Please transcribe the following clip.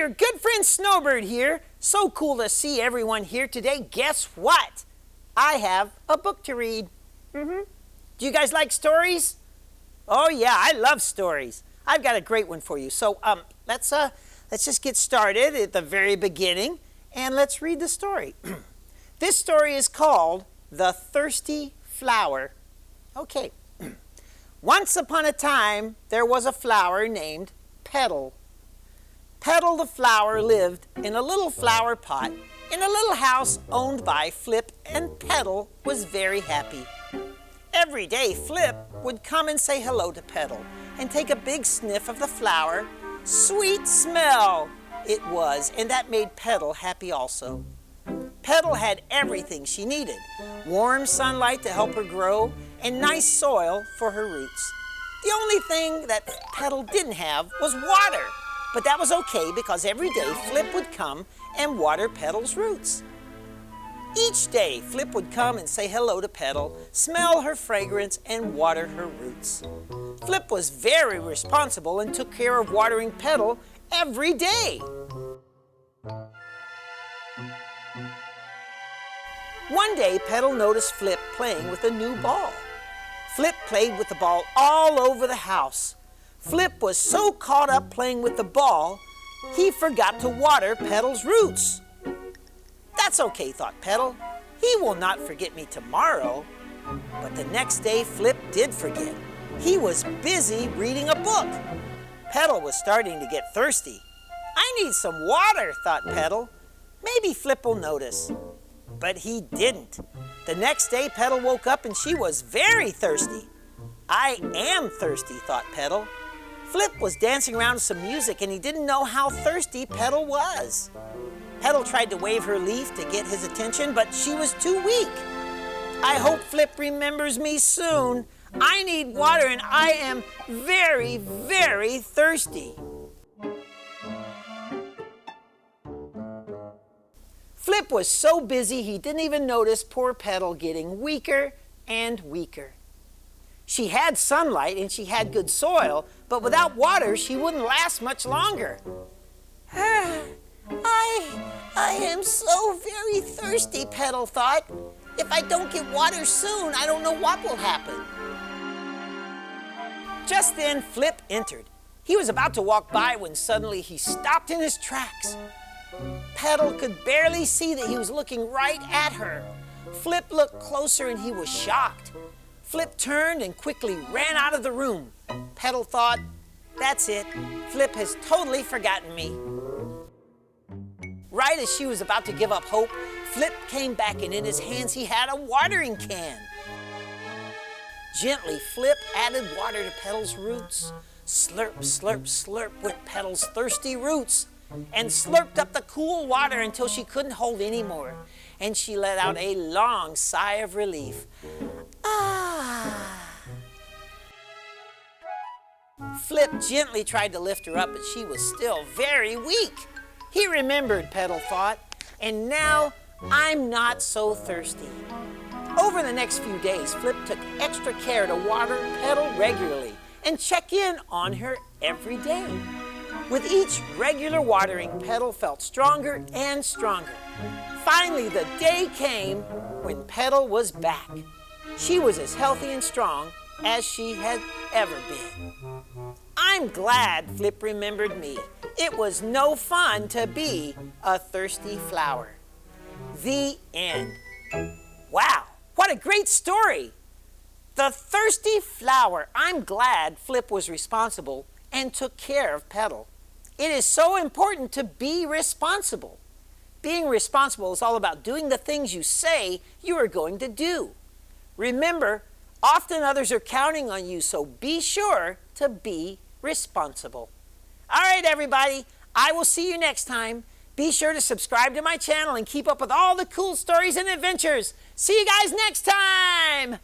your good friend Snowbird here. So cool to see everyone here today. Guess what? I have a book to read. Do you guys like stories? Oh yeah, I love stories. I've got a great one for you. So let's just get started at the very beginning and let's read the story. This story is called The Thirsty Flower. Okay. Once upon a time, there was a flower named Petal. Petal the flower lived in a little flower pot in a little house owned by Flip, and Petal was very happy. Every day, Flip would come and say hello to Petal and take a big sniff of the flower. Sweet smell it was, and that made Petal happy also. Petal had everything she needed: warm sunlight to help her grow and nice soil for her roots. The only thing that Petal didn't have was water, but that was okay because every day Flip would come and water Petal's roots. Each day, Flip would come and say hello to Petal, smell her fragrance, and water her roots. Flip was very responsible and took care of watering Petal every day. One day, Petal noticed Flip playing with a new ball. Flip played with the ball all over the house. Flip was so caught up playing with the ball, he forgot to water Petal's roots. That's okay, thought Petal. He will not forget me tomorrow. But the next day, Flip did forget. He was busy reading a book. Petal was starting to get thirsty. I need some water, thought Petal. Maybe Flip will notice. But he didn't. The next day, Petal woke up and she was very thirsty. I am thirsty, thought Petal. Flip was dancing around to some music and he didn't know how thirsty Petal was. Petal tried to wave her leaf to get his attention, but she was too weak. I hope Flip remembers me soon. I need water and I am very, very thirsty. Flip was so busy he didn't even notice poor Petal getting weaker and weaker. She had sunlight and she had good soil, but without water she wouldn't last much longer. I am so very thirsty, Petal thought. If I don't get water soon, I don't know what will happen. Just then, Flip entered. He was about to walk by when suddenly he stopped in his tracks. Petal could barely see that he was looking right at her. Flip looked closer and he was shocked. Flip turned and quickly ran out of the room. Petal thought, that's it. Flip has totally forgotten me. Right as she was about to give up hope, Flip came back and in his hands he had a watering can. Gently, Flip added water to Petal's roots. Slurp, slurp, slurp went Petal's thirsty roots and slurped up the cool water until she couldn't hold any more. And she let out a long sigh of relief. Ah! Flip gently tried to lift her up, but she was still very weak. He remembered, Petal thought, and now I'm not so thirsty. Over the next few days, Flip took extra care to water Petal regularly and check in on her every day. With each regular watering, Petal felt stronger and stronger. Finally, the day came when Petal was back. She was as healthy and strong as she had ever been. I'm glad Flip remembered me. It was no fun to be a thirsty flower. The end. Wow, what a great story. The Thirsty Flower. I'm glad Flip was responsible and took care of Petal. It is so important to be responsible. Being responsible is all about doing the things you say you are going to do. Remember, often others are counting on you, so be sure to be responsible. All right, everybody, I will see you next time. Be sure to subscribe to my channel and keep up with all the cool stories and adventures. See you guys next time.